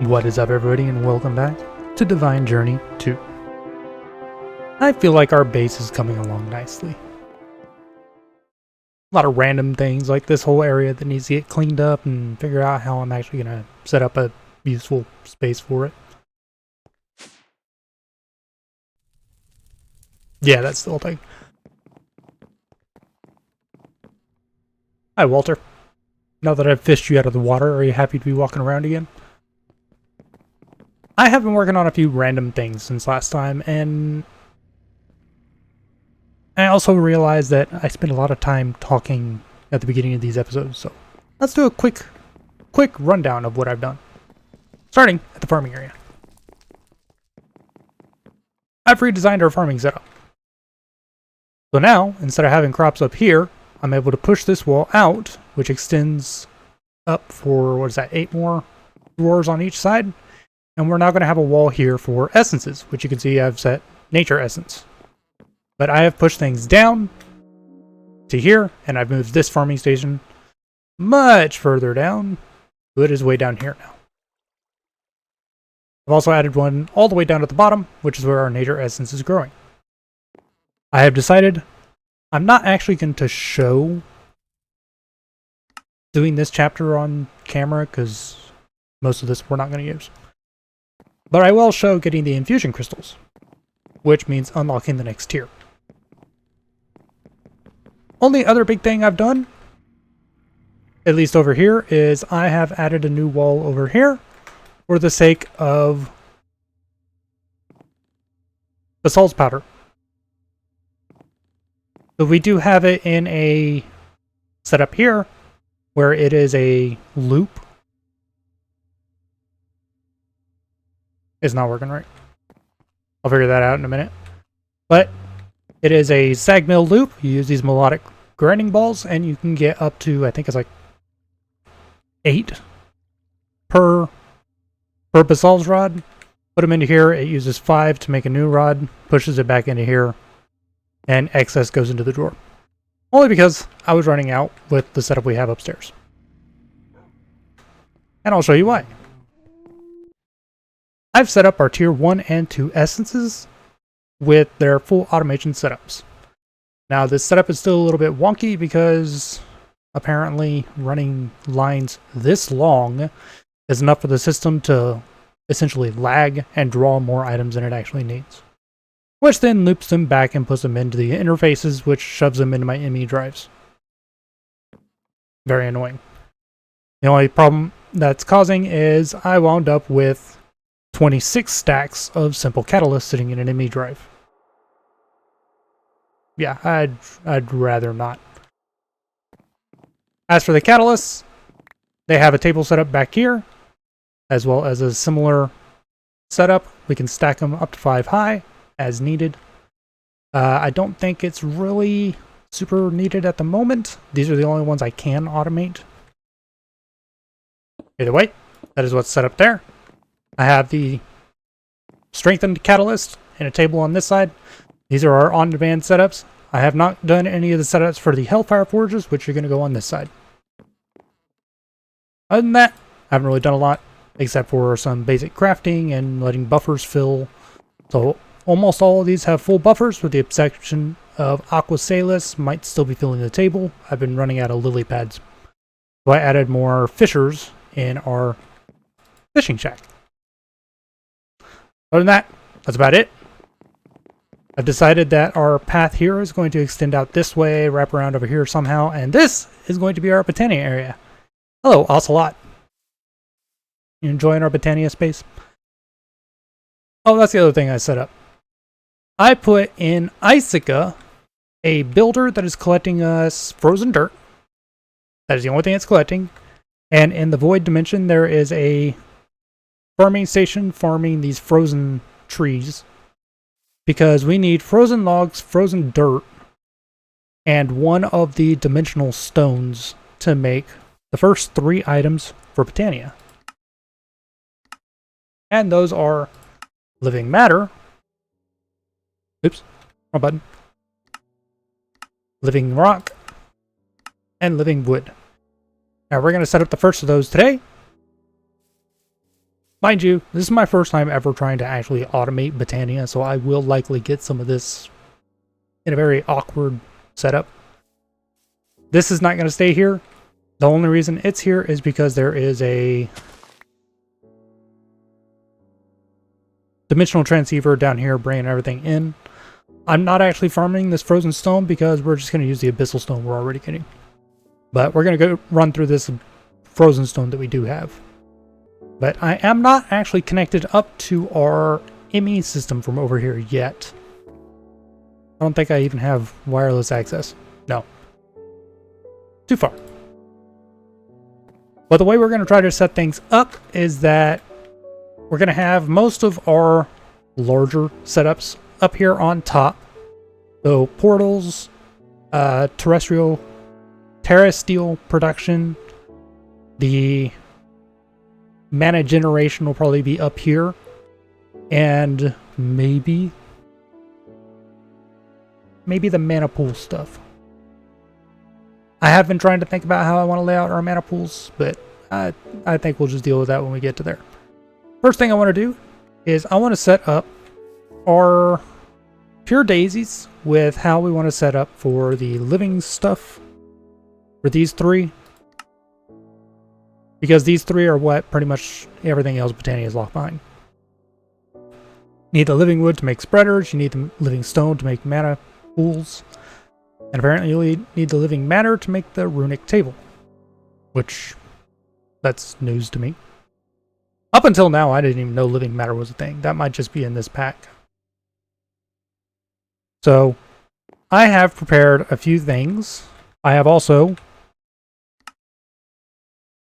What is up, everybody, and welcome back to Divine Journey 2. I feel like our base is coming along nicely. A lot of random things like this whole area that needs to get cleaned up and figure out how I'm actually going to set up a useful space for it. Yeah, that's the whole thing. Hi, Walter. Now that I've fished you out of the water, are you happy to be walking around again? I have been working on a few random things since last time, and I also realized that I spent a lot of time talking at the beginning of these episodes, so let's do a quick rundown of what I've done. Starting at the farming area. I've redesigned our farming setup. So now, instead of having crops up here, I'm able to push this wall out, which extends up for, what is that, 8 more drawers on each side. And we're now going to have a wall here for essences, which you can see I've set nature essence. But I have pushed things down to here, and I've moved this farming station much further down. It is way down here now. I've also added one all the way down at the bottom, which is where our nature essence is growing. I have decided I'm not actually going to show doing this chapter on camera, because most of this we're not going to use. But I will show getting the infusion crystals, which means unlocking the next tier. Only other big thing I've done, at least over here, is I have added a new wall over here for the sake of the salts powder. So we do have it in a setup here where it is a loop. It's not working right. I'll figure that out in a minute. But it is a sag mill loop. You use these melodic grinding balls, and you can get up to, I think it's like 8 per basalt rod. Put them into here. It uses 5 to make a new rod, pushes it back into here, and excess goes into the drawer. Only because I was running out with the setup we have upstairs. And I'll show you why. I've set up our tier 1 and 2 essences with their full automation setups. Now this setup is still a little bit wonky because apparently running lines this long is enough for the system to essentially lag and draw more items than it actually needs. Which then loops them back and puts them into the interfaces, which shoves them into my ME drives. Very annoying. The only problem that's causing is I wound up with 26 stacks of simple catalyst sitting in an ME drive. Yeah, I'd rather not. As for the catalysts, they have a table set up back here, as well as a similar setup. We can stack them up to 5 high as needed. I don't think it's really super needed at the moment. These are the only ones I can automate. Either way, that is what's set up there. I have the strengthened catalyst and a table on this side. These are our on-demand setups. I have not done any of the setups for the Hellfire Forges, which are going to go on this side. Other than that, I haven't really done a lot, except for some basic crafting and letting buffers fill. So almost all of these have full buffers, with the exception of Aqua Salis might still be filling the table. I've been running out of lily pads. So I added more fishers in our fishing shack. Other than that, that's about it. I've decided that our path here is going to extend out this way, wrap around over here somehow, and this is going to be our Botania area. Hello, Ocelot. You enjoying our Botania space? Oh, that's the other thing I set up. I put in Icica a builder that is collecting us frozen dirt. That is the only thing it's collecting. And in the Void Dimension, there is a farming station farming these frozen trees, because we need frozen logs, frozen dirt, and one of the dimensional stones to make the first 3 items for Botania. And those are living matter. Oops, wrong button. Living rock and living wood. Now we're going to set up the first of those today. Mind you, this is my first time ever trying to actually automate Botania, so I will likely get some of this in a very awkward setup. This is not going to stay here. The only reason it's here is because there is a dimensional transceiver down here bringing everything in. I'm not actually farming this frozen stone because we're just going to use the abyssal stone we're already getting. But we're going to go run through this frozen stone that we do have. But I am not actually connected up to our ME system from over here yet. I don't think I even have wireless access. No. Too far. But the way we're going to try to set things up is that we're going to have most of our larger setups up here on top. So portals, terrestrial production, the mana generation will probably be up here, and maybe the mana pool stuff. I have been trying to think about how I want to lay out our mana pools, but I think we'll just deal with that when we get to there. First thing I want to do is I want to set up our pure daisies with how we want to set up for the living stuff for these three. Because these three are what pretty much everything else Botania is locked behind. You need the living wood to make spreaders, you need the living stone to make mana pools, and apparently you need the living matter to make the runic table. Which, that's news to me. Up until now, I didn't even know living matter was a thing. That might just be in this pack. So, I have prepared a few things. I have also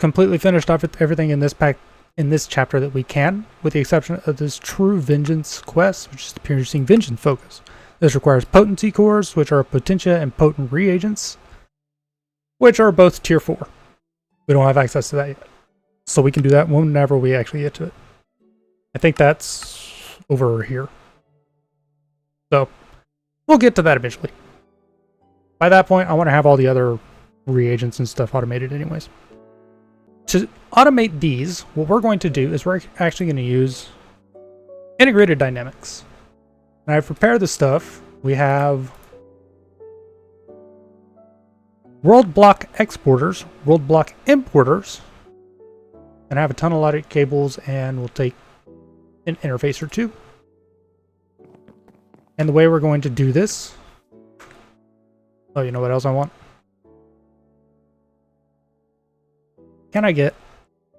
completely finished off everything in this pack, in this chapter that we can, with the exception of this True Vengeance quest, which is the Piercing Vengeance focus. This requires potency cores, which are potentia and potent reagents, which are both tier 4. We don't have access to that yet. So we can do that whenever we actually get to it. I think that's over here. So, we'll get to that eventually. By that point, I want to have all the other reagents and stuff automated anyways. To automate these, what we're going to do is we're actually going to use integrated dynamics. And I've prepared the stuff. We have world block exporters, world block importers, and I have a ton of logic cables, and we'll take an interface or two. And the way we're going to do this... Oh, you know what else I want? Can I get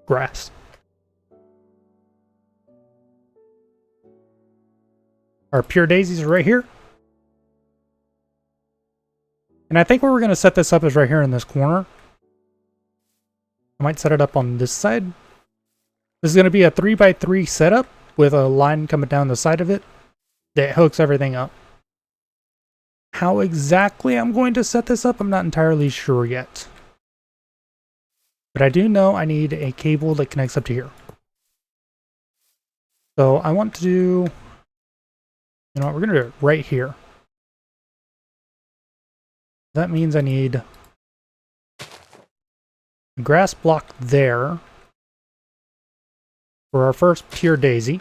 grass? Our pure daisies are right here. And I think where we're going to set this up is right here in this corner. I might set it up on this side. This is going to be a 3x3 setup with a line coming down the side of it that hooks everything up. How exactly I'm going to set this up, I'm not entirely sure yet. But I do know I need a cable that connects up to here. So I want to do... You know what, we're going to do it right here. That means I need a grass block there for our first pure daisy.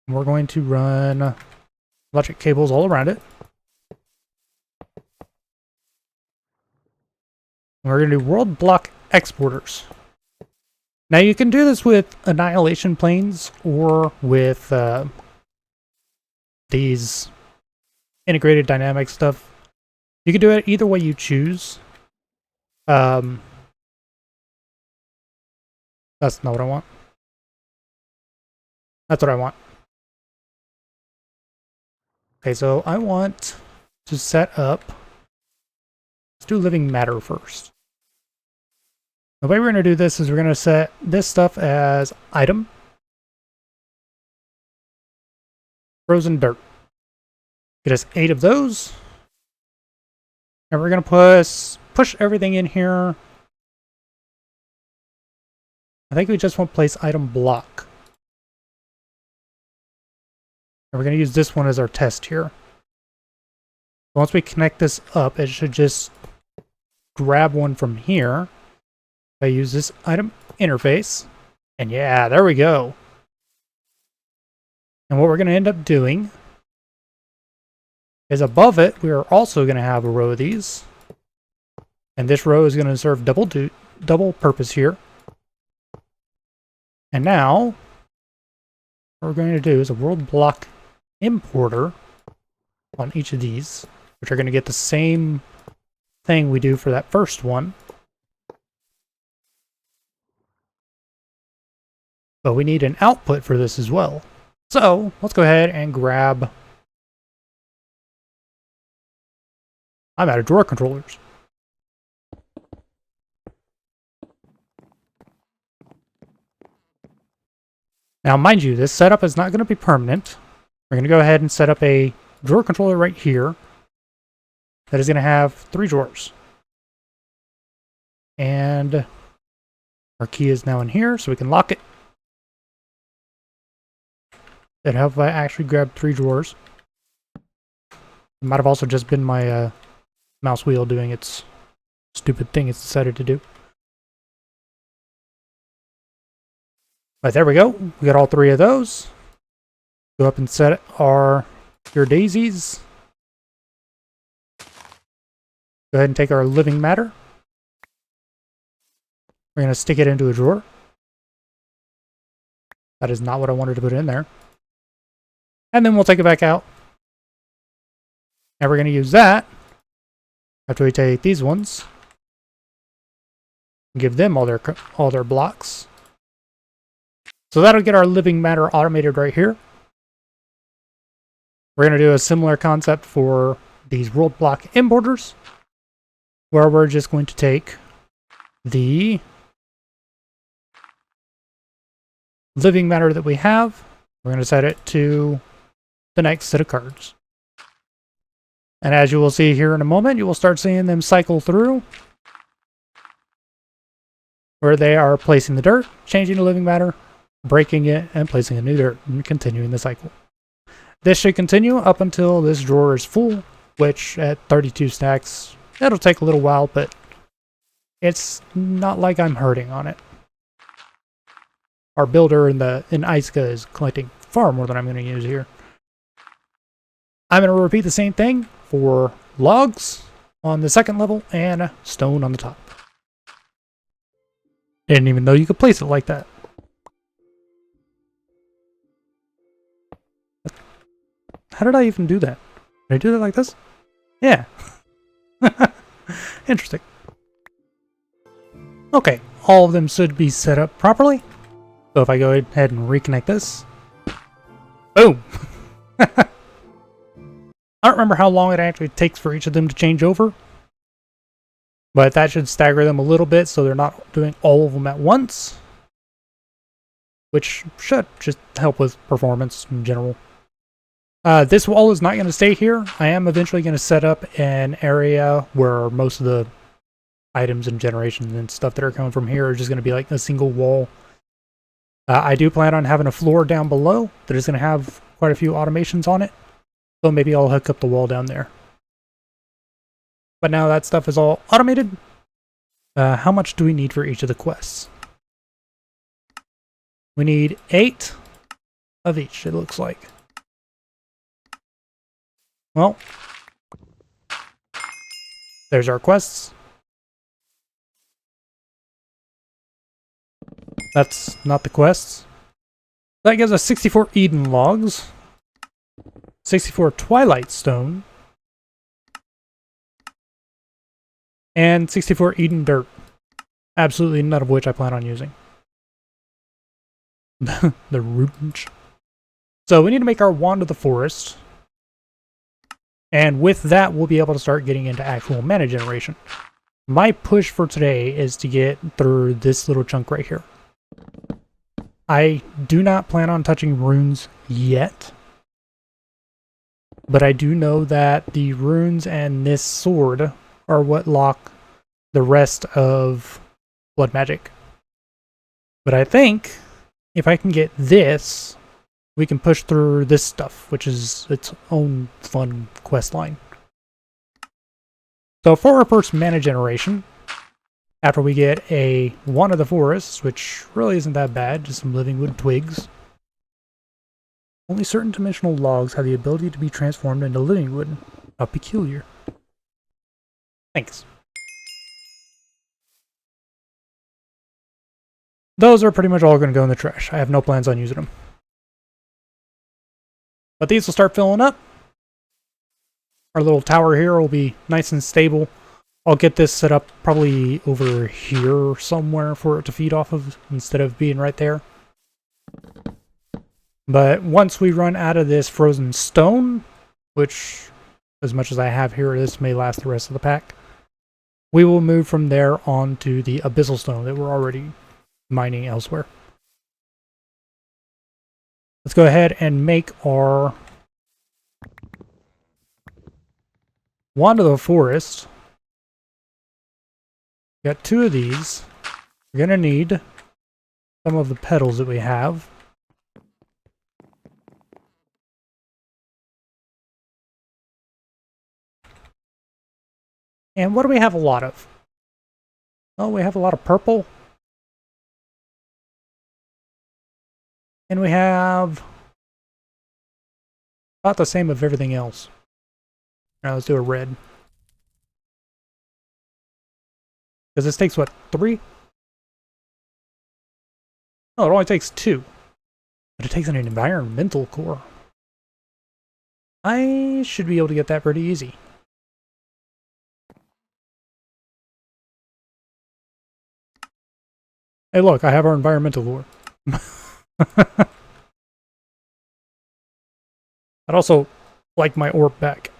And we're going to run logic cables all around it. And we're going to do world block exporters. Now you can do this with annihilation planes or with these integrated dynamic stuff. You can do it either way you choose. That's not what I want. That's what I want. Okay, so I want to set up... Let's do living matter first. The way we're going to do this is we're going to set this stuff as item. Frozen dirt. Get us 8 of those. And we're going to push everything in here. I think we just want to place item block. And we're going to use this one as our test here. Once we connect this up, it should just grab one from here. I use this item. interface. And yeah, there we go. And what we're going to end up doing is above it, we are also going to have a row of these. And this row is going to serve double purpose here. And now, what we're going to do is a world block importer on each of these, which are going to get the same thing we do for that first one. But we need an output for this as well. So let's go ahead and grab... I'm out of drawer controllers. Now, mind you, this setup is not going to be permanent. We're going to go ahead and set up a drawer controller right here that is going to have 3 drawers. And our key is now in here, so we can lock it. That helped if I actually grabbed 3 drawers. It might have also just been my mouse wheel doing its stupid thing it's decided to do. But there we go. We got all 3 of those. Go up and set our pure daisies. Go ahead and take our living matter. We're going to stick it into a drawer. That is not what I wanted to put in there. And then we'll take it back out. And we're going to use that after we take these ones. Give them all their blocks. So that'll get our living matter automated right here. We're going to do a similar concept for these world block importers, where we're just going to take the living matter that we have. We're going to set it to the next set of cards. And as you will see here in a moment, you will start seeing them cycle through, where they are placing the dirt, changing the living matter, breaking it, and placing a new dirt, and continuing the cycle. This should continue up until this drawer is full, which at 32 stacks, it'll take a little while, but it's not like I'm hurting on it. Our builder in Iska is collecting far more than I'm going to use here. I'm going to repeat the same thing for logs on the second level and stone on the top. Didn't even know you could place it like that. How did I even do that? Did I do that like this? Yeah. Interesting. Okay, all of them should be set up properly. So if I go ahead and reconnect this. Boom! I don't remember how long it actually takes for each of them to change over. But that should stagger them a little bit so they're not doing all of them at once. Which should just help with performance in general. This wall is not going to stay here. I am eventually going to set up an area where most of the items and generations and stuff that are coming from here are just going to be like a single wall. I do plan on having a floor down below that is going to have quite a few automations on it. So maybe I'll hook up the wall down there. But now that stuff is all automated. How much do we need for each of the quests? We need 8 of each, it looks like. Well, there's our quests. That's not the quests. That gives us 64 Eden logs, 64 Twilight Stone, and 64 Eden dirt. Absolutely none of which I plan on using. The rootage. So we need to make our Wand of the Forest. And with that, we'll be able to start getting into actual mana generation. My push for today is to get through this little chunk right here. I do not plan on touching runes yet. But I do know that the runes and this sword are what lock the rest of blood magic. But I think if I can get this, we can push through this stuff, which is its own fun quest line. So for our first mana generation, After we get a wand of the forest, which really isn't that bad, just some living wood twigs. Only certain dimensional logs have the ability to be transformed into living wood. How peculiar. Thanks. Those are pretty much all going to go in the trash. I have no plans on using them. But these will start filling up. Our little tower here will be nice and stable. I'll get this set up probably over here somewhere for it to feed off of instead of being right there. But once we run out of this frozen stone, which as much as I have here, this may last the rest of the pack, we will move from there on to the abyssal stone that we're already mining elsewhere. Let's go ahead and make our wand of the forest. Got 2 of these. We're going to need some of the petals that we have. And what do we have a lot of? Oh, we have a lot of purple. And we have about the same of everything else. Now let's do a red. Because this takes, what, 3? No, it only takes 2. But it takes an environmental core. I should be able to get that pretty easy. Hey look, I have our environmental core. I'd also like my orb back.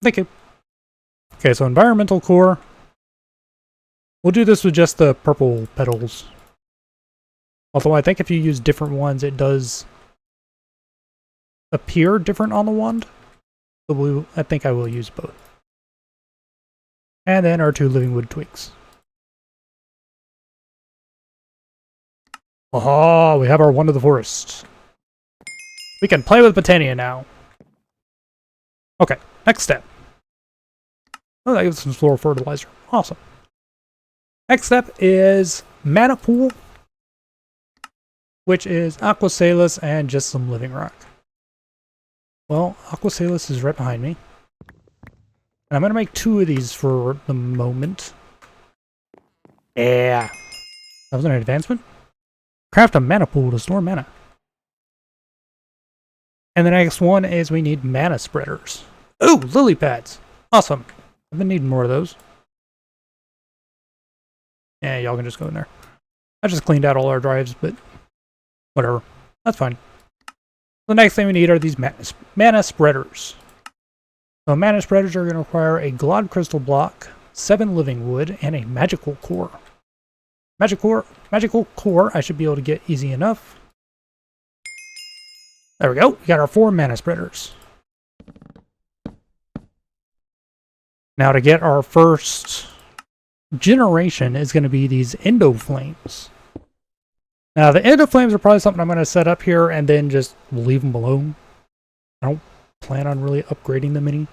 Thank you. Okay, so environmental core. We'll do this with just the purple petals. Although I think if you use different ones, it does appear different on the wand. So I think I will use both. And then our 2 living wood twigs. Oh, we have our wand of the forest. We can play with Botania now. Okay, next step. Oh, that gives some floral fertilizer. Awesome. Next step is mana pool, which is aqua salus and just some living rock. Well, aqua salus is right behind me. And I'm going to make 2 of these for the moment. Yeah. That was an advancement. Craft a mana pool to store mana. And the next one is we need mana spreaders. Ooh, lily pads. Awesome. I've been needing more of those. Yeah, y'all can just go in there. I just cleaned out all our drives, but whatever. That's fine. The next thing we need are these mana spreaders. So mana spreaders are going to require a Glod crystal block, 7 living wood, and a magical core. Magical core I should be able to get easy enough. There we go. We got our 4 mana spreaders. Now to get our first generation is going to be these endo flames. Now the endo flames are probably something I'm going to set up here and then just leave them alone. I don't plan on really upgrading them any.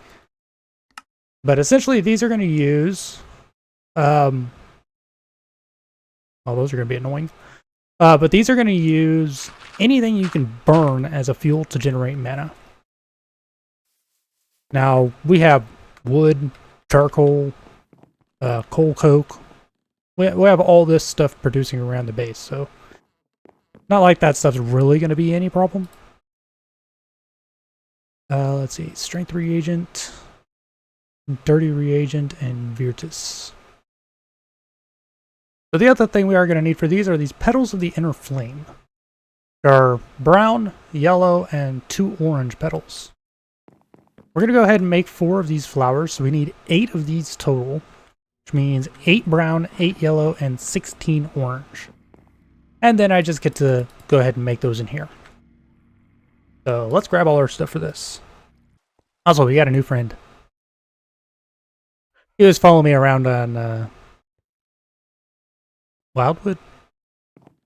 But essentially these are going to use oh, those are going to be annoying. But these are going to use anything you can burn as a fuel to generate mana. Now, we have wood, charcoal, coal coke. We have all this stuff producing around the base, so not like that stuff's really going to be any problem. Let's see. Strength reagent, dirty reagent, and Virtus. So the other thing we are going to need for these are these petals of the inner flame. There are brown, yellow, and 2 orange petals. We're going to go ahead and make 4 of these flowers, so we need 8 of these total, which means 8 brown, 8 yellow, and 16 orange. And then I just get to go ahead and make those in here. So let's grab all our stuff for this. Also, we got a new friend. He was following me around on Wildwood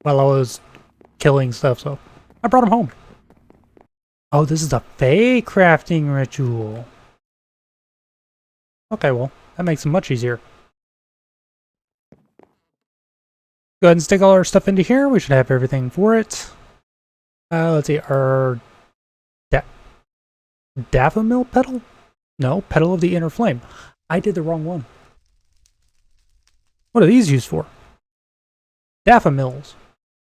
while I was killing stuff, so I brought him home. Oh, this is a Fae crafting ritual. Okay, well, that makes it much easier. Go ahead and stick all our stuff into here. We should have everything for it. Let's see, our Daffodil petal? No, petal of the inner flame. I did the wrong one. What are these used for? Daffodils.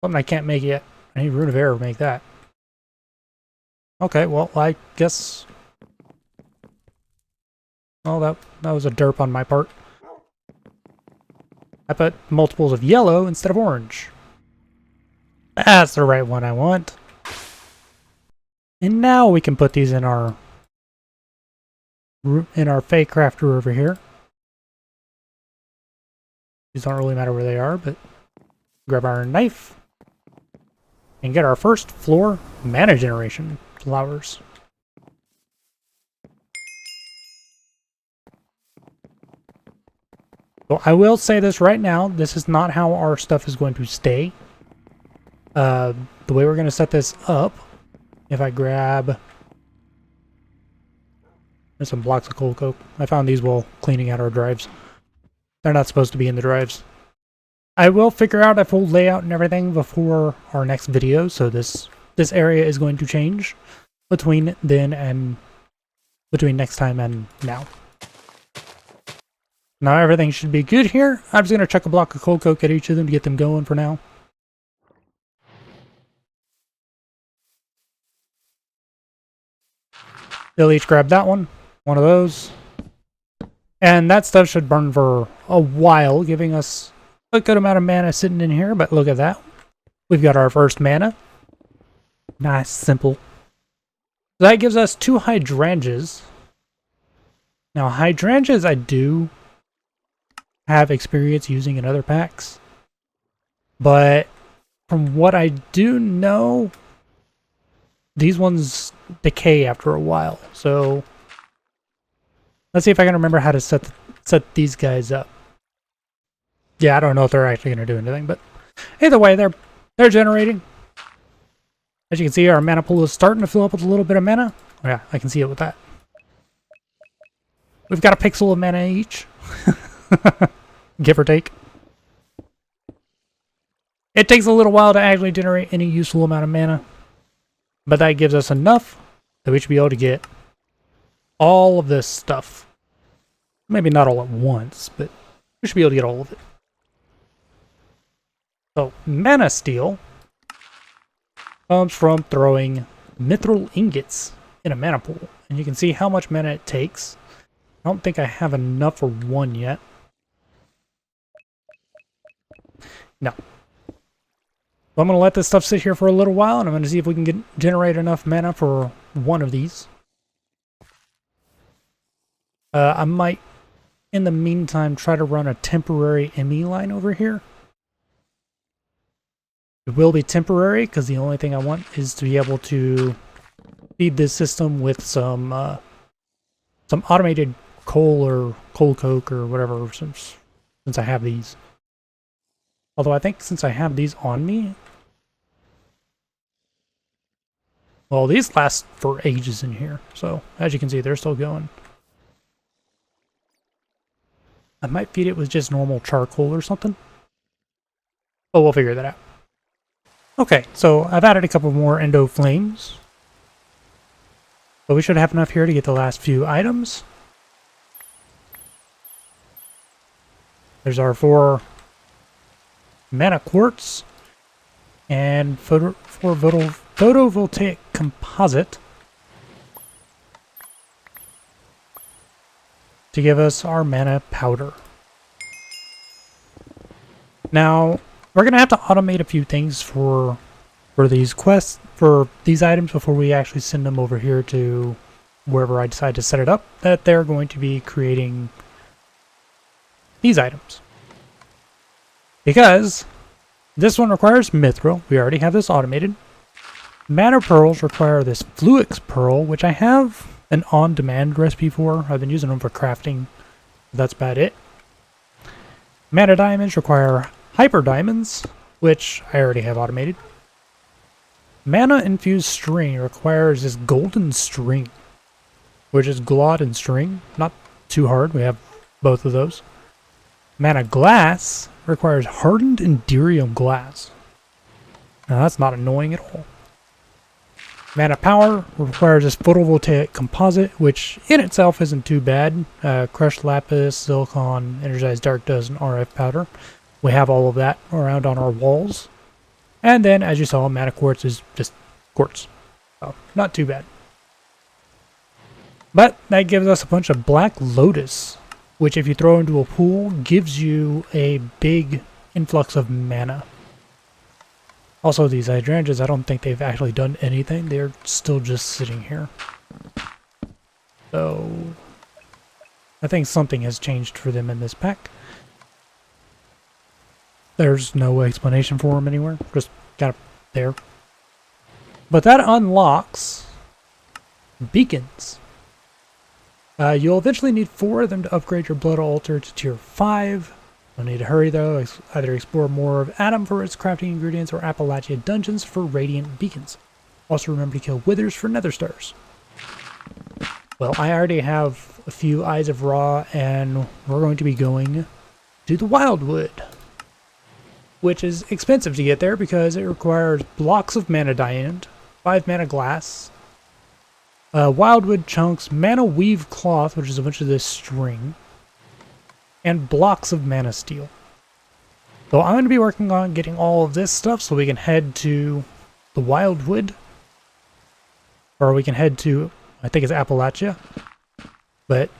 Something I can't make yet. I need Rune of Air to make that. Okay, well, I guess... Oh, that was a derp on my part. I put multiples of yellow instead of orange. That's the right one I want. And now we can put these in our Fey crafter over here. These don't really matter where they are, but grab our knife and get our first floor mana generation flowers. So I will say this right now, this is not how our stuff is going to stay. The way we're going to set this up, if I grab some blocks of coal coke. I found these while cleaning out our drives. They're not supposed to be in the drives. I will figure out a full layout and everything before our next video, so this area is going to change between next time and now. Now everything should be good here. I'm just going to chuck a block of coal coke at each of them to get them going for now. They'll each grab that one of those. And that stuff should burn for a while, giving us a good amount of mana sitting in here, but look at that. We've got our first mana. Nice, simple. That gives us 2 hydrangeas. Now, hydrangeas I do have experience using in other packs, but from what I do know, these ones decay after a while. So let's see if I can remember how to set these guys up. Yeah, I don't know if they're actually going to do anything, but either way, they're generating. As you can see, our mana pool is starting to fill up with a little bit of mana. Oh, yeah, I can see it with that. We've got a pixel of mana each. Give or take. It takes a little while to actually generate any useful amount of mana, but that gives us enough that we should be able to get all of this stuff. Maybe not all at once, but we should be able to get all of it. So, mana steal comes from throwing mithril ingots in a mana pool. And you can see how much mana it takes. I don't think I have enough for one yet. No. So I'm going to let this stuff sit here for a little while, and I'm going to see if we can generate enough mana for one of these. I might, in the meantime, try to run a temporary ME line over here. It will be temporary, because the only thing I want is to be able to feed this system with some automated coal or coal coke or whatever, since I have these. Although I think since I have these on me, well, these last for ages in here. So, as you can see, they're still going. I might feed it with just normal charcoal or something. But we'll figure that out. Okay, so I've added a couple more endo flames. But we should have enough here to get the last few items. There's our 4 mana quartz and 4 photovoltaic composite to give us our mana powder. Now, we're going to have to automate a few things for these quests, for these items, before we actually send them over here to wherever I decide to set it up, that they're going to be creating these items. Because this one requires mithril. We already have this automated. Mana pearls require this Fluix pearl, which I have an on-demand recipe for. I've been using them for crafting. That's about it. Mana diamonds require hyper diamonds, which I already have automated. Mana infused string requires this golden string, which is glot and string. Not too hard. We have both of those. Mana glass requires hardened Enderium glass. Now that's not annoying at all. Mana power requires this photovoltaic composite, which in itself isn't too bad. Crushed lapis, silicon, energized dark dust, and RF powder. We have all of that around on our walls. And then, as you saw, mana quartz is just quartz. So, not too bad. But that gives us a bunch of black lotus, which if you throw into a pool, gives you a big influx of mana. Also, these hydrangeas, I don't think they've actually done anything. They're still just sitting here. So, I think something has changed for them in this pack. There's no explanation for them anywhere. Just got there. But that unlocks beacons. You'll eventually need 4 of them to upgrade your blood altar to tier 5. You'll need to hurry though, either explore more of Adam for its crafting ingredients or Appalachia dungeons for radiant beacons. Also remember to kill withers for nether stars. Well, I already have a few Eyes of Ra and we're going to be going to the Wildwood, which is expensive to get there because it requires blocks of mana diamond, 5 mana glass, wildwood chunks, mana weave cloth, which is a bunch of this string, and blocks of mana steel. So I'm going to be working on getting all of this stuff so we can head to the Wildwood, or we can head to, I think it's Appalachia, but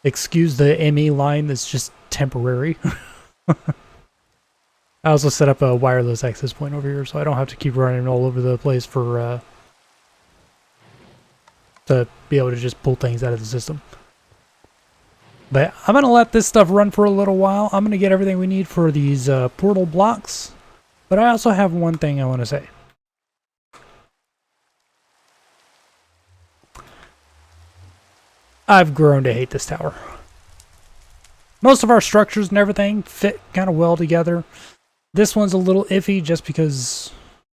excuse the ME line that's just temporary. I also set up a wireless access point over here so I don't have to keep running all over the place for to be able to just pull things out of the system. But I'm going to let this stuff run for a little while. I'm going to get everything we need for these portal blocks. But I also have one thing I want to say. I've grown to hate this tower. Most of our structures and everything fit kind of well together. This one's a little iffy just because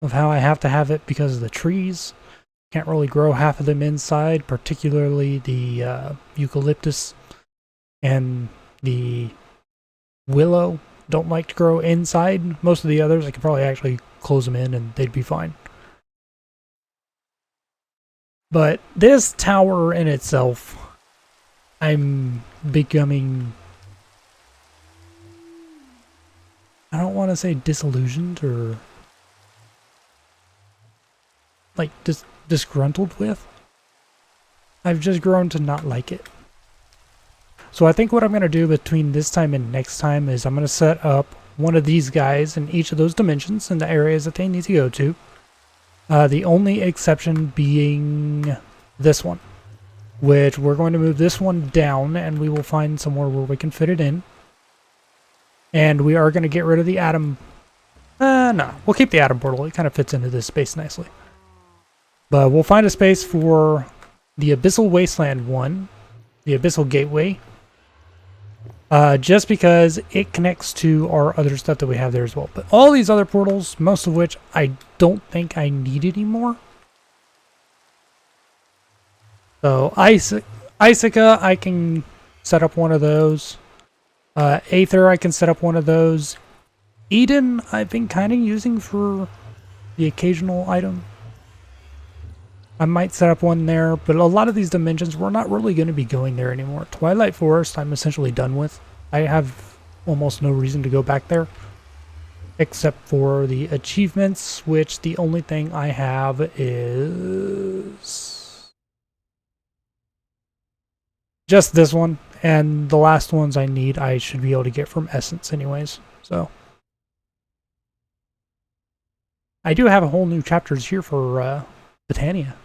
of how I have to have it because of the trees. Can't really grow half of them inside, particularly the eucalyptus and the willow don't like to grow inside. Most of the others, I could probably actually close them in and they'd be fine. But this tower in itself, I'm becoming, I don't want to say disillusioned or like disgruntled with. I've just grown to not like it. So I think what I'm going to do between this time and next time is I'm going to set up one of these guys in each of those dimensions in the areas that they need to go to. The only exception being this one, which we're going to move this one down and we will find somewhere where we can fit it in. And we are going to get rid of the Atom. No, we'll keep the Atom portal. It kind of fits into this space nicely. But we'll find a space for the Abyssal Wasteland one, the Abyssal Gateway, just because it connects to our other stuff that we have there as well. But all these other portals, most of which I don't think I need anymore. So Icica, I can set up one of those. Aether, I can set up one of those. Eden, I've been kind of using for the occasional item. I might set up one there, but a lot of these dimensions, we're not really going to be going there anymore. Twilight Forest, I'm essentially done with. I have almost no reason to go back there, except for the achievements, which the only thing I have is just this one, and the last ones I need, I should be able to get from Essence anyways, so. I do have a whole new chapters here for Botania.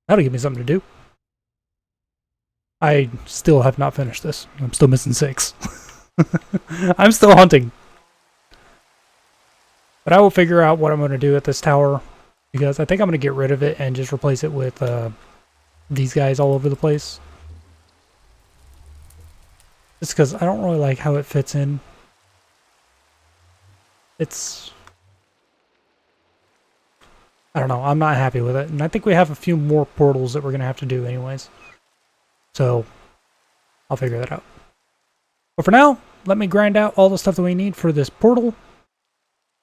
That'll give me something to do. I still have not finished this. I'm still missing 6. I'm still hunting. But I will figure out what I'm going to do at this tower, because I think I'm going to get rid of it and just replace it with these guys all over the place. Just because I don't really like how it fits in. It's... I don't know, I'm not happy with it. And I think we have a few more portals that we're going to have to do anyways. So, I'll figure that out. But for now, let me grind out all the stuff that we need for this portal,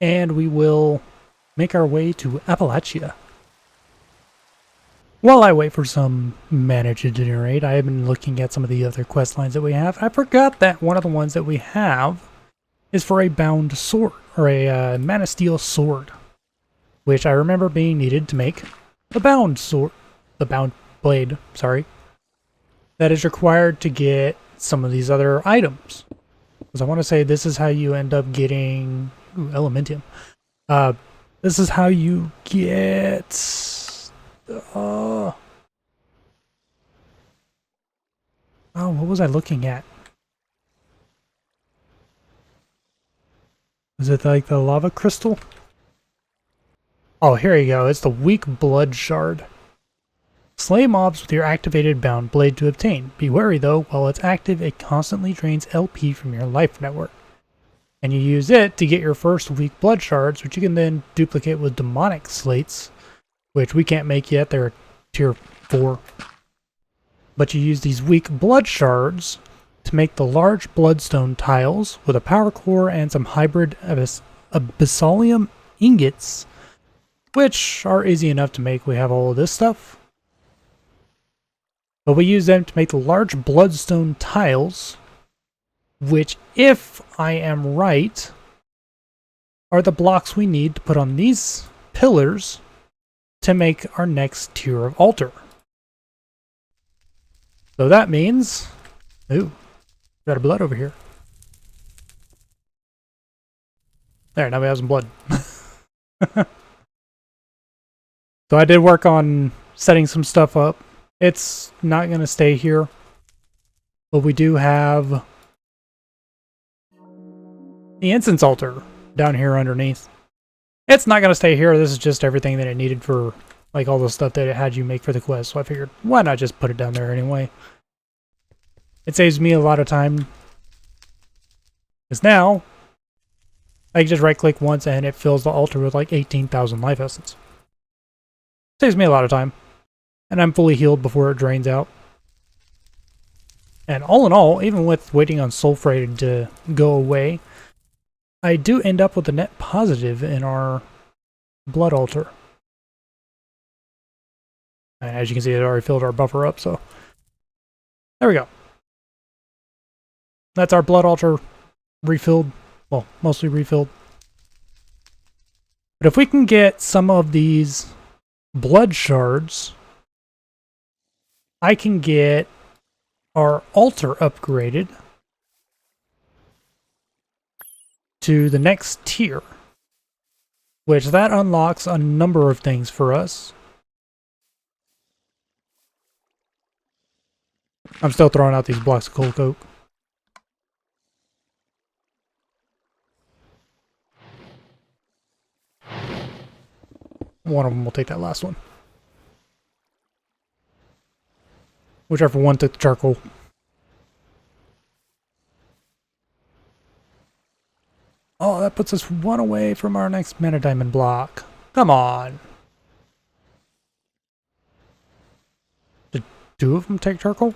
and we will make our way to Appalachia. While I wait for some mana to generate, I have been looking at some of the other quest lines that we have. I forgot that one of the ones that we have is for a bound sword, or a mana steel sword, which I remember being needed to make the bound sword, the bound blade, sorry, that is required to get some of these other items. Because I want to say this is how you end up getting Elementium. This is how you get... oh, what was I looking at? Was it like the lava crystal? Oh, here you go. It's the weak blood shard. Slay mobs with your activated bound blade to obtain. Be wary though, while it's active, it constantly drains LP from your life network. And you use it to get your first weak blood shards, which you can then duplicate with demonic slates, which we can't make yet. They're tier 4. But you use these weak blood shards to make the large bloodstone tiles with a power core and some hybrid abyssalium ingots, which are easy enough to make. We have all of this stuff. But we use them to make the large bloodstone tiles, which, if I am right, are the blocks we need to put on these pillars to make our next tier of altar. So that means... ooh, got a blood over here. There, now we have some blood. So I did work on setting some stuff up. It's not going to stay here, but we do have the incense altar down here underneath. It's not going to stay here. This is just everything that it needed for like all the stuff that it had you make for the quest. So I figured, why not just put it down there anyway? It saves me a lot of time. Because now, I can just right click once and it fills the altar with like 18,000 life essence. Saves me a lot of time. And I'm fully healed before it drains out. And all in all, even with waiting on Sulfrated to go away, I do end up with a net positive in our blood altar. And as you can see, it already filled our buffer up, so... there we go. That's our blood altar refilled. Well, mostly refilled. But if we can get some of these blood shards, I can get our altar upgraded to the next tier, which that unlocks a number of things for us. I'm still throwing out these blocks of cold coke. One of them will take that last one. Whichever one took the charcoal. Oh, that puts us one away from our next mana diamond block. Come on. Did 2 of them take charcoal?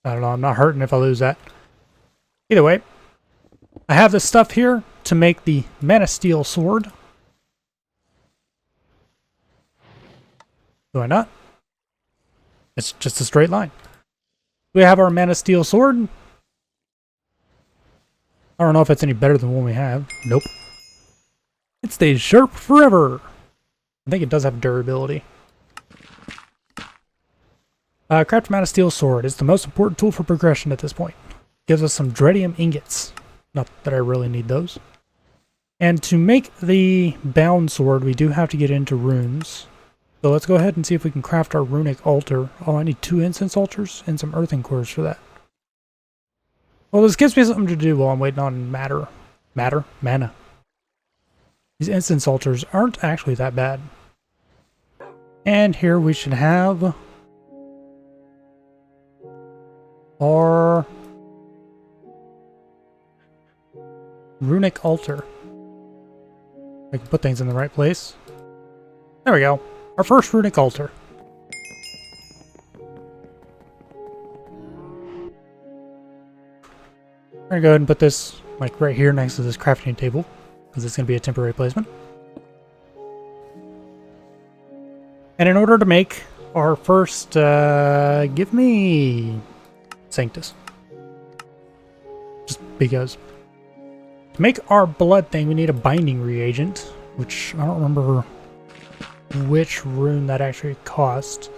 I don't know, I'm not hurting if I lose that. Either way, I have this stuff here to make the mana steel sword. Do I not? It's just a straight line. We have our mana steel sword. I don't know if it's any better than the one we have. Nope. It stays sharp forever. I think it does have durability. Craft mana steel sword is the most important tool for progression at this point. Gives us some dreadium ingots. Not that I really need those. And to make the bound sword, we do have to get into runes. So let's go ahead and see if we can craft our runic altar. Oh, I need 2 incense altars and some earthen cores for that. Well, this gives me something to do while I'm waiting on mana. These incense altars aren't actually that bad. And here we should have our runic altar. I can put things in the right place. There we go. Our first runic altar. I'm gonna go ahead and put this like right here next to this crafting table, because it's gonna be a temporary placement. And in order to make our first, give me Sanctus. Just because. To make our blood thing, we need a binding reagent, which I don't remember which rune that actually cost.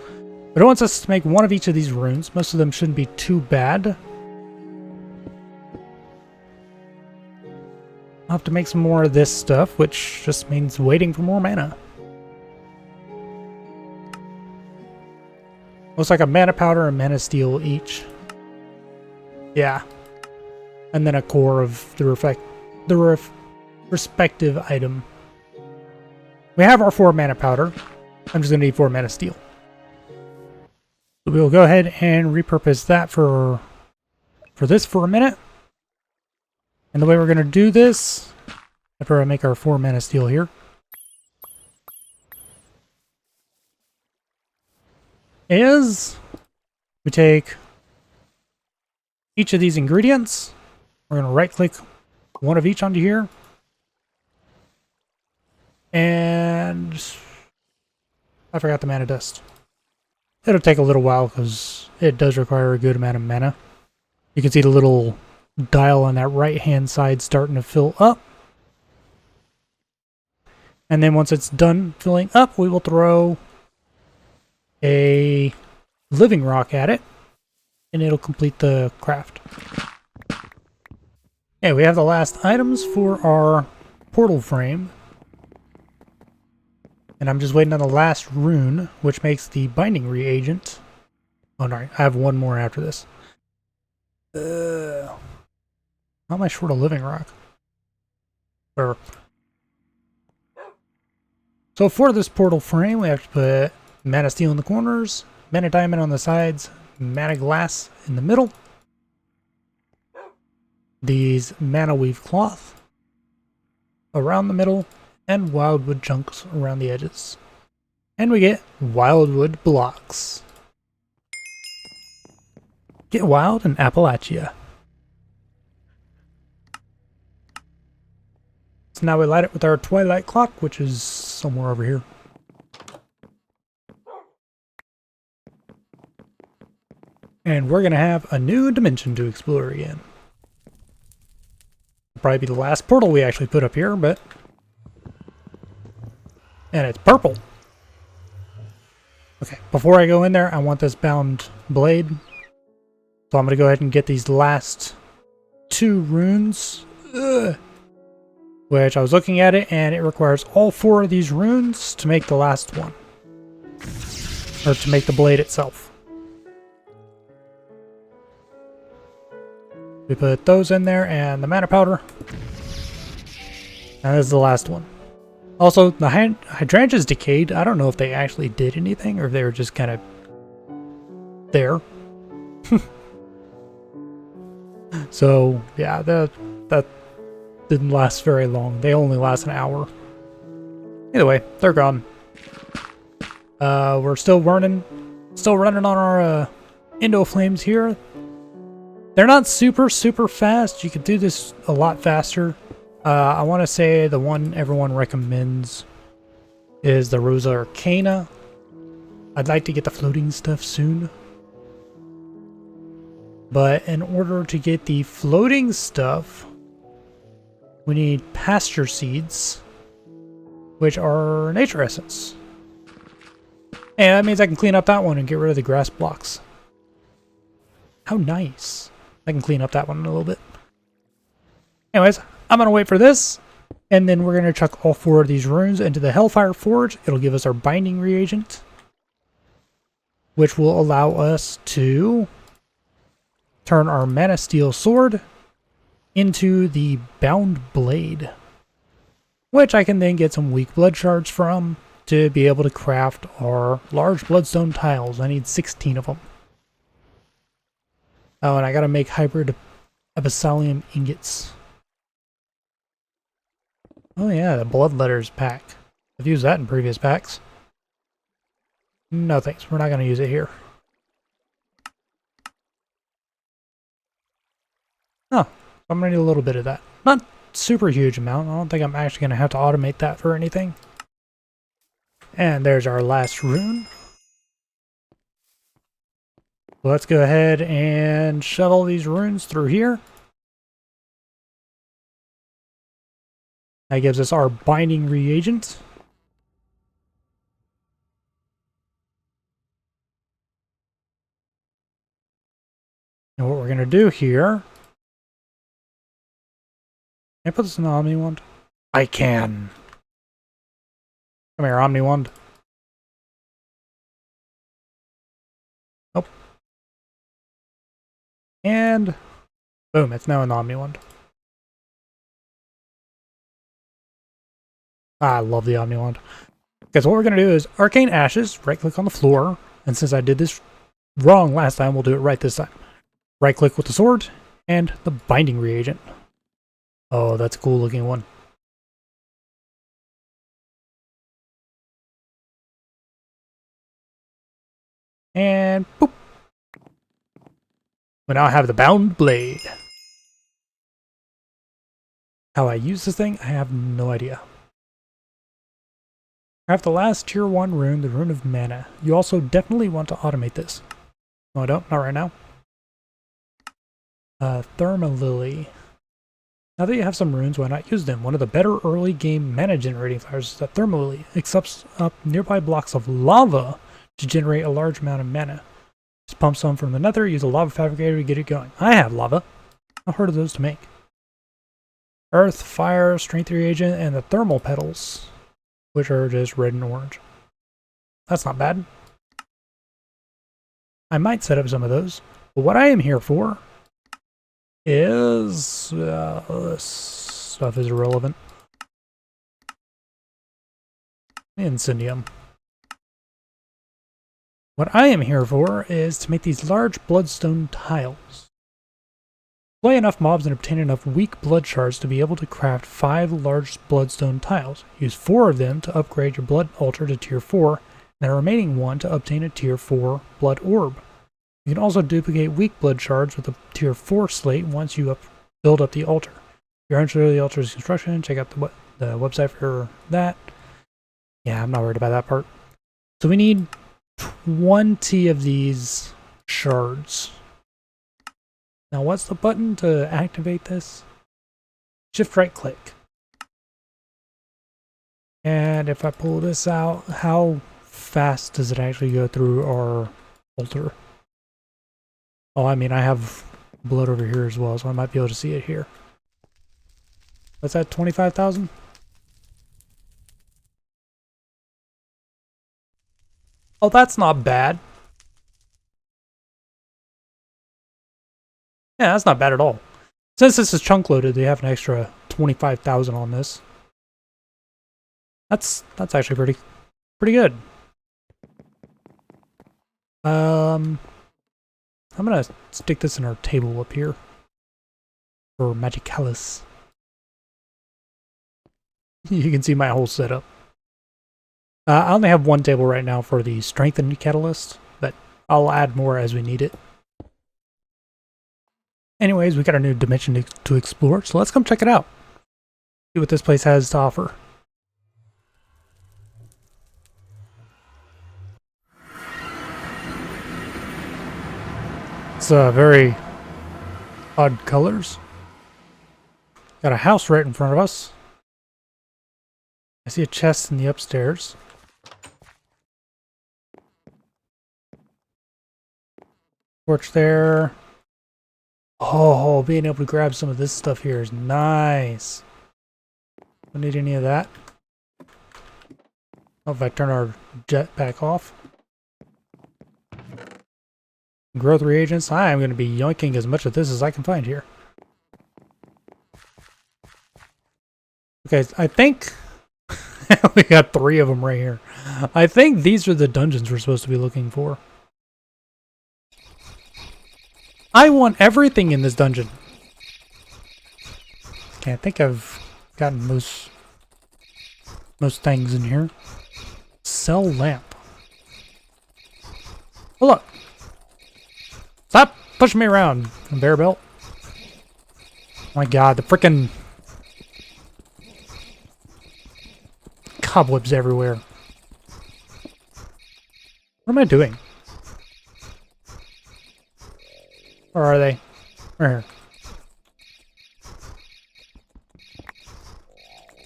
But it wants us to make one of each of these runes. Most of them shouldn't be too bad. I'll have to make some more of this stuff, which just means waiting for more mana. Looks like a mana powder and mana steel each. Yeah. And then a core of the respective item. We have our 4 mana powder. I'm just going to need 4 mana steel. So we'll go ahead and repurpose that for this for a minute. And the way we're going to do this, after I make our 4 mana steel here, is we take each of these ingredients. We're going to right click one of each onto here. And I forgot the mana dust. It'll take a little while because it does require a good amount of mana. You can see the little dial on that right hand side starting to fill up. And then once it's done filling up, we will throw a living rock at it and it'll complete the craft. Yeah, we have the last items for our portal frame. And I'm just waiting on the last rune, which makes the binding reagent. Oh no, I have one more after this. How am I short a living rock? So for this portal frame, we have to put mana steel in the corners, mana diamond on the sides, mana glass in the middle, these mana weave cloth around the middle, and wildwood chunks around the edges. And we get wildwood blocks. Get wild in Appalachia. So now we light it with our twilight clock, which is somewhere over here. And we're going to have a new dimension to explore again. Probably be the last portal we actually put up here, but... And it's purple. Okay, before I go in there, I want this bound blade. So I'm going to go ahead and get these last 2 runes. Which I was looking at it, and it requires all 4 of these runes to make the last one. Or to make the blade itself. We put those in there, and the mana powder. And this is the last one. Also, the hydrangeas decayed. I don't know if they actually did anything, or if they were just kind of there. So, yeah, that didn't last very long. They only last an hour. Either way, they're gone. We're still running on our Indo Flames here. They're not super fast. You could do this a lot faster. I want to say the one everyone recommends is the Rosa Arcana. I'd like to get the floating stuff soon. But in order to get the floating stuff, we need pasture seeds, which are nature essence. And that means I can clean up that one and get rid of the grass blocks. How nice. I can clean up that one in a little bit. Anyways, I'm going to wait for this, and then we're going to chuck all 4 of these runes into the Hellfire Forge. It'll give us our binding reagent, which will allow us to turn our Mana Steel Sword into the Bound Blade, which I can then get some weak blood shards from to be able to craft our large bloodstone tiles. I need 16 of them. Oh, and I gotta make hybrid abyssalium ingots. Oh yeah, the blood letters pack. I've used that in previous packs. No thanks, we're not gonna use it here. Oh, I'm gonna need a little bit of that. Not super huge amount. I don't think I'm actually gonna have to automate that for anything. And there's our last rune. Let's go ahead and shovel these runes through here. That gives us our binding reagent. And what we're going to do here... Can I put this in the Omni Wand? I can. Come here, Omni Wand. Nope. And... boom, it's now in the Omni Wand. I love the Omni Wand. Okay, so what we're going to do is Arcane Ashes, right-click on the floor, and since I did this wrong last time, we'll do it right this time. Right-click with the sword, and the binding reagent. Oh, that's a cool-looking one. And boop! We now have the bound blade. How I use this thing, I have no idea. I have the last tier 1 rune, the Rune of Mana. You also definitely want to automate this. No, I don't. Not right now. Thermalily. Now that you have some runes, why not use them? One of the better early game mana generating flowers is that Thermalily accepts up nearby blocks of lava to generate a large amount of mana. Just pump some from the nether, use a lava fabricator to get it going. I have lava. I've heard of those to make. Earth, fire, strength reagent, and the thermal petals, which are just red and orange. That's not bad. I might set up some of those. But what I am here for is... this stuff is irrelevant. Incendium. What I am here for is to make these large bloodstone tiles. Slay enough mobs and obtain enough weak blood shards to be able to craft 5 large bloodstone tiles. Use 4 of them to upgrade your blood altar to tier 4, and the remaining 1 to obtain a tier 4 blood orb. You can also duplicate weak blood shards with a tier 4 slate once you build up the altar. If you're unsure of the altar's construction, check out the website for that. Yeah, I'm not worried about that part. So we need 20 of these shards. Now what's the button to activate this? Shift right click. And if I pull this out, how fast does it actually go through our altar? Oh, I mean, I have blood over here as well, so I might be able to see it here. What's that, 25,000? Oh, that's not bad. Yeah, that's not bad at all. Since this is chunk loaded, they have an extra 25,000 on this. That's actually pretty good. I'm gonna stick this in our table up here for Magicalis. You can see my whole setup. I only have one table right now for the strengthened catalyst, but I'll add more as we need it. Anyways, we got a new dimension to explore, so let's come check it out. See what this place has to offer. It's very odd colors. Got a house right in front of us. I see a chest in the upstairs. Torch there. Oh, being able to grab some of this stuff here is nice. Don't need any of that. Oh, if I turn our jetpack off. Growth reagents. I am going to be yoinking as much of this as I can find here. Okay, I think we got 3 of them right here. I think these are the dungeons we're supposed to be looking for. I want everything in this dungeon. Okay, I think I've gotten most things in here. Cell lamp. Oh, look. Stop pushing me around, conveyor belt. My god, the frickin' cobwebs everywhere. What am I doing? Where are they? Right here.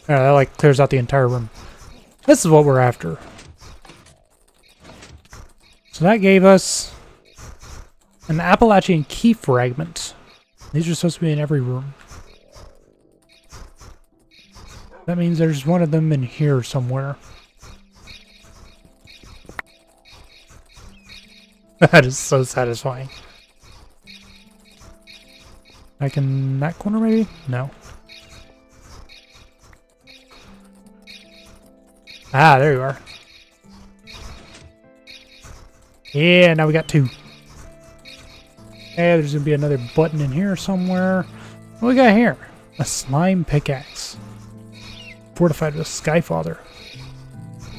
Yeah, that like clears out the entire room. This is what we're after. So that gave us an Appalachian key fragment. These are supposed to be in every room. That means there's one of them in here somewhere. That is so satisfying. Like in that corner maybe? No. Ah, there you are. Yeah, now we got 2. Yeah, there's gonna be another button in here somewhere. What do we got here? A slime pickaxe. Fortified with Skyfather.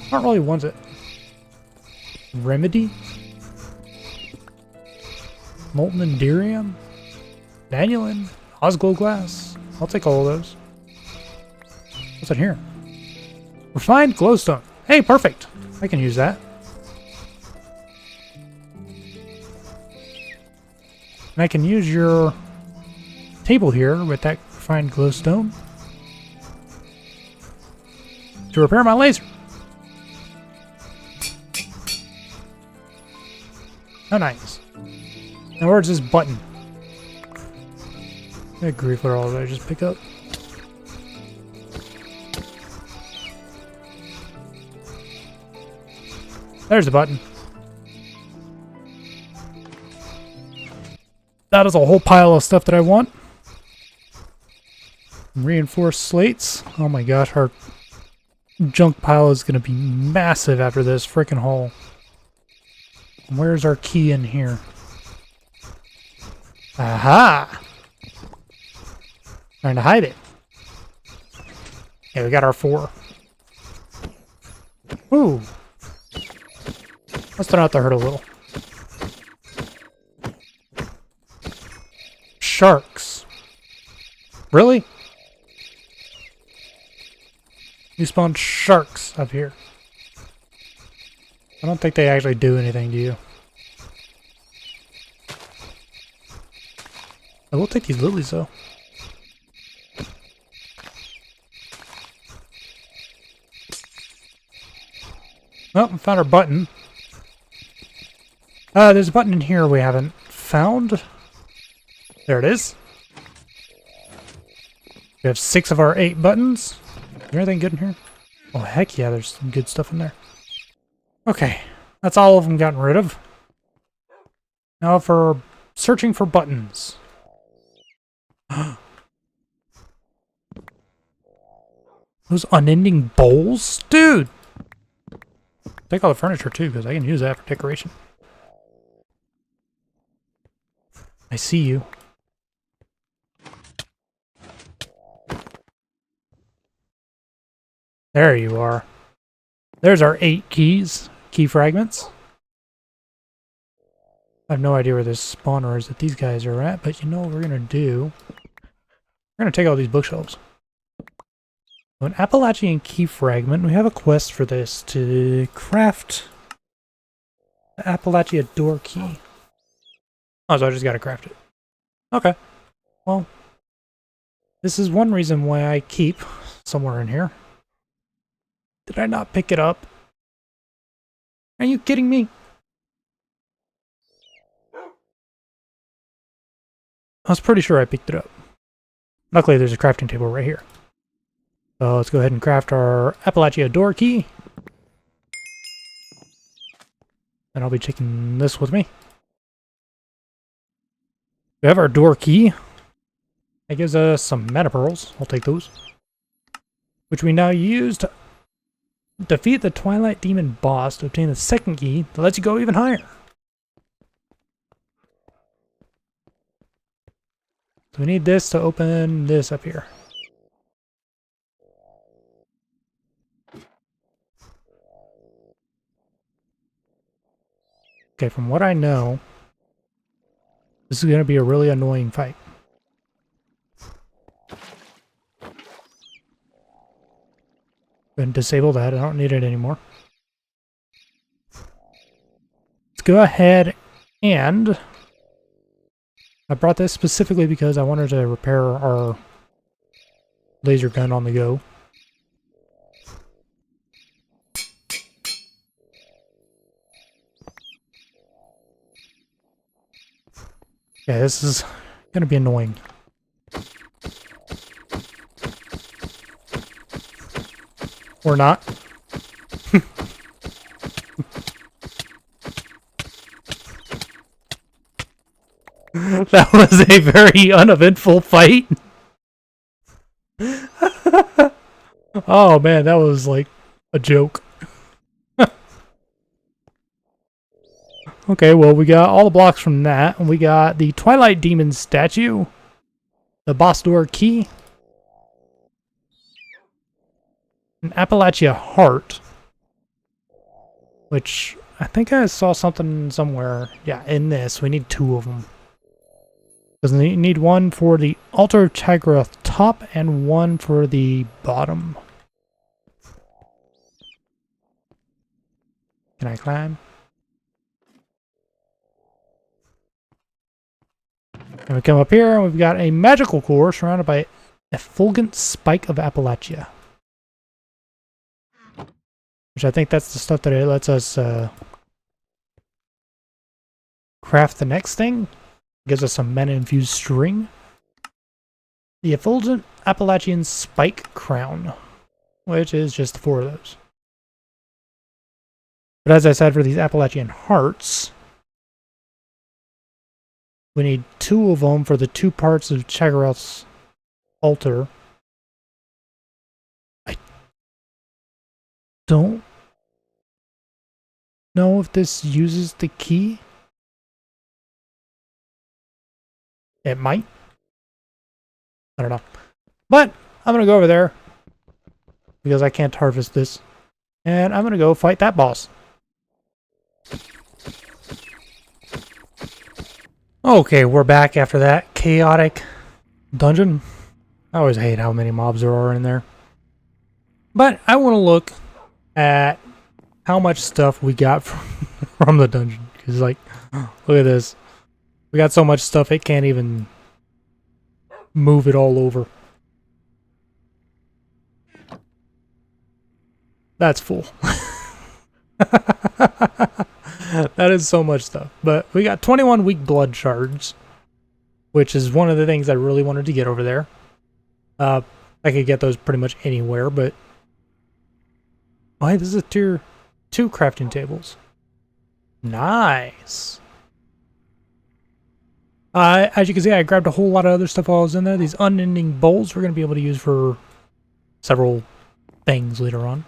I don't really want it. Remedy? Molten Enderium? Vanillin? Osglow Glass? I'll take all of those. What's in here? Refined glowstone. Hey, perfect. I can use that. And I can use your table here with that refined glowstone to repair my laser. Oh, nice. Now where's this button? Good grief, what all did I just pick up? There's the button. That is a whole pile of stuff that I want. Reinforced slates. Oh my gosh, our junk pile is going to be massive after this frickin' haul. Where's our key in here? Aha! Trying to hide it. Yeah, we got our 4. Ooh. Let's turn out to hurt a little. Sharks. Really? You spawned sharks up here. I don't think they actually do anything to you. I will take these lilies though. Well, we found our button. There's a button in here we haven't found. There it is. We have 6 of our 8 buttons. Is there anything good in here? Oh, heck yeah, there's some good stuff in there. Okay, that's all of them gotten rid of. Now for searching for buttons. Those unending bowls? Dude! Take all the furniture too, because I can use that for decoration. I see you. There you are. There's our 8 keys. Key fragments. I have no idea where this spawner is that these guys are at, but you know what we're going to do? We're going to take all these bookshelves. So an Appalachian key fragment. We have a quest for this to craft the Appalachia door key. Oh, so I just gotta craft it. Okay. Well, this is one reason why I keep somewhere in here. Did I not pick it up? Are you kidding me? I was pretty sure I picked it up. Luckily, there's a crafting table right here. So let's go ahead and craft our Appalachia door key. And I'll be taking this with me. We have our door key. That gives us some mana pearls. I'll take those. Which we now use to defeat the Twilight Demon boss to obtain the second key that lets you go even higher. So we need this to open this up here. Okay, from what I know, this is going to be a really annoying fight. And disable that. I don't need it anymore. Let's go ahead and I brought this specifically because I wanted to repair our laser gun on the go. Yeah, this is gonna be annoying. Or not. That was a very uneventful fight. Oh man, that was like a joke. Okay, well we got all the blocks from that. We got the Twilight Demon statue, the boss door key, an Appalachia heart, which I think I saw something somewhere. Yeah, in this. We need 2 of them. Because we need 1 for the Altar of Chagrath top and 1 for the bottom. Can I climb? And we come up here and we've got a magical core surrounded by effulgent spike of Appalachia. Which I think that's the stuff that it lets us craft the next thing. Gives us some mana-infused string. The effulgent Appalachian spike crown, which is just 4 of those. But as I said, for these Appalachian hearts, we need 2 of them for the 2 parts of Chagrath's altar. I don't know if this uses the key. It might. I don't know. But I'm going to go over there because I can't harvest this. And I'm going to go fight that boss. Okay, we're back after that chaotic dungeon. I always hate how many mobs there are in there. But I want to look at how much stuff we got from the dungeon. Because, like, look at this. We got so much stuff, it can't even move it all over. That's full. That is so much stuff. But we got 21 weak blood shards, which is one of the things I really wanted to get over there. I could get those pretty much anywhere, but... Oh, hey, this is a tier 2 crafting tables. Nice! As you can see, I grabbed a whole lot of other stuff while I was in there. These unending bowls we're going to be able to use for several things later on.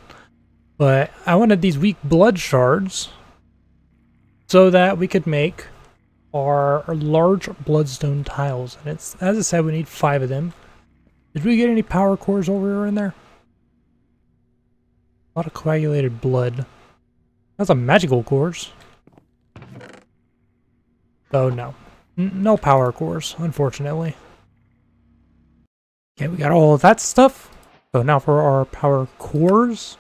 But I wanted these weak blood shards so that we could make our large bloodstone tiles. And it's, as I said, we need 5 of them. Did we get any power cores over in there? A lot of coagulated blood. That's a magical cores. Oh no. No power cores, unfortunately. Okay, we got all of that stuff. So now for our power cores.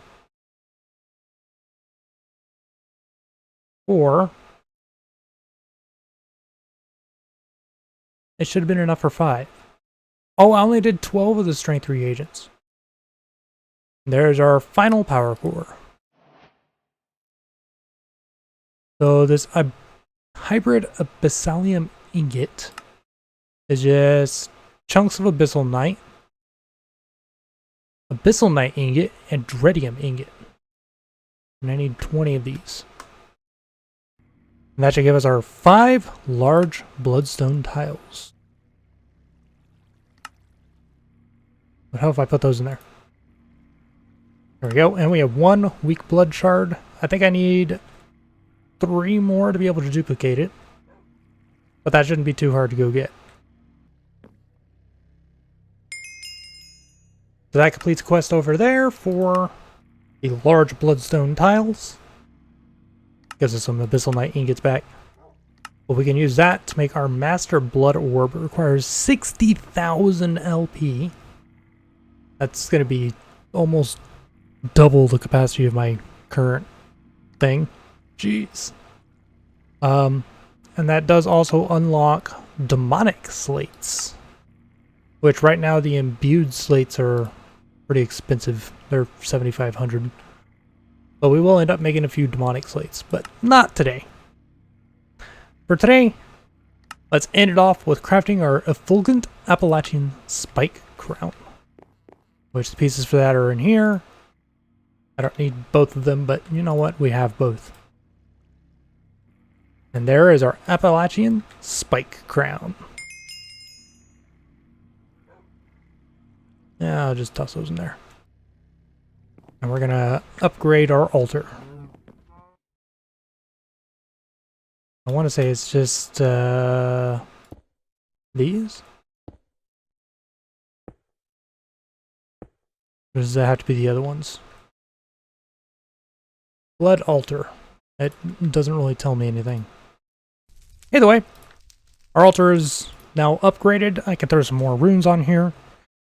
Or it should have been enough for 5. Oh, I only did 12 of the strength reagents. There's our final power core. So this hybrid abyssalium ingot is just chunks of abyssal night, ingot, and dreadium ingot. And I need 20 of these. And that should give us our 5 large bloodstone tiles. But how if I put those in there? There we go. And we have 1 weak blood shard. I think I need 3 more to be able to duplicate it. But that shouldn't be too hard to go get. So that completes the quest over there for the large bloodstone tiles. Gives us some abyssal night ingots back. But we can use that to make our master blood orb. It requires 60,000 LP. That's going to be almost double the capacity of my current thing. Jeez. And that does also unlock demonic slates, which right now the imbued slates are pretty expensive. They're 7,500. But we will end up making a few demonic slates, but not today. For today, let's end it off with crafting our effulgent Appalachian spike crown, which the pieces for that are in here. I don't need both of them, but you know what? We have both. And there is our Appalachian spike crown. Yeah, I'll just toss those in there. And we're gonna upgrade our altar. I want to say it's just these. Or does that have to be the other ones? Blood altar. It doesn't really tell me anything. Either way, our altar is now upgraded. I can throw some more runes on here.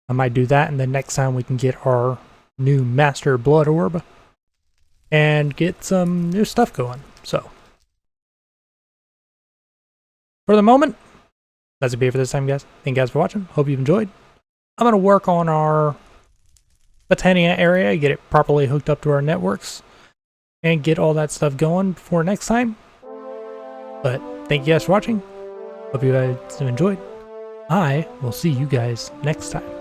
I might do that, and then next time we can get our new master blood orb and get some new stuff going. So, for the moment, that's it for this time, guys. Thank you guys for watching. Hope you've enjoyed. I'm going to work on our Botania area, get it properly hooked up to our networks, and get all that stuff going for next time. But thank you guys for watching. Hope you guys have enjoyed. I will see you guys next time.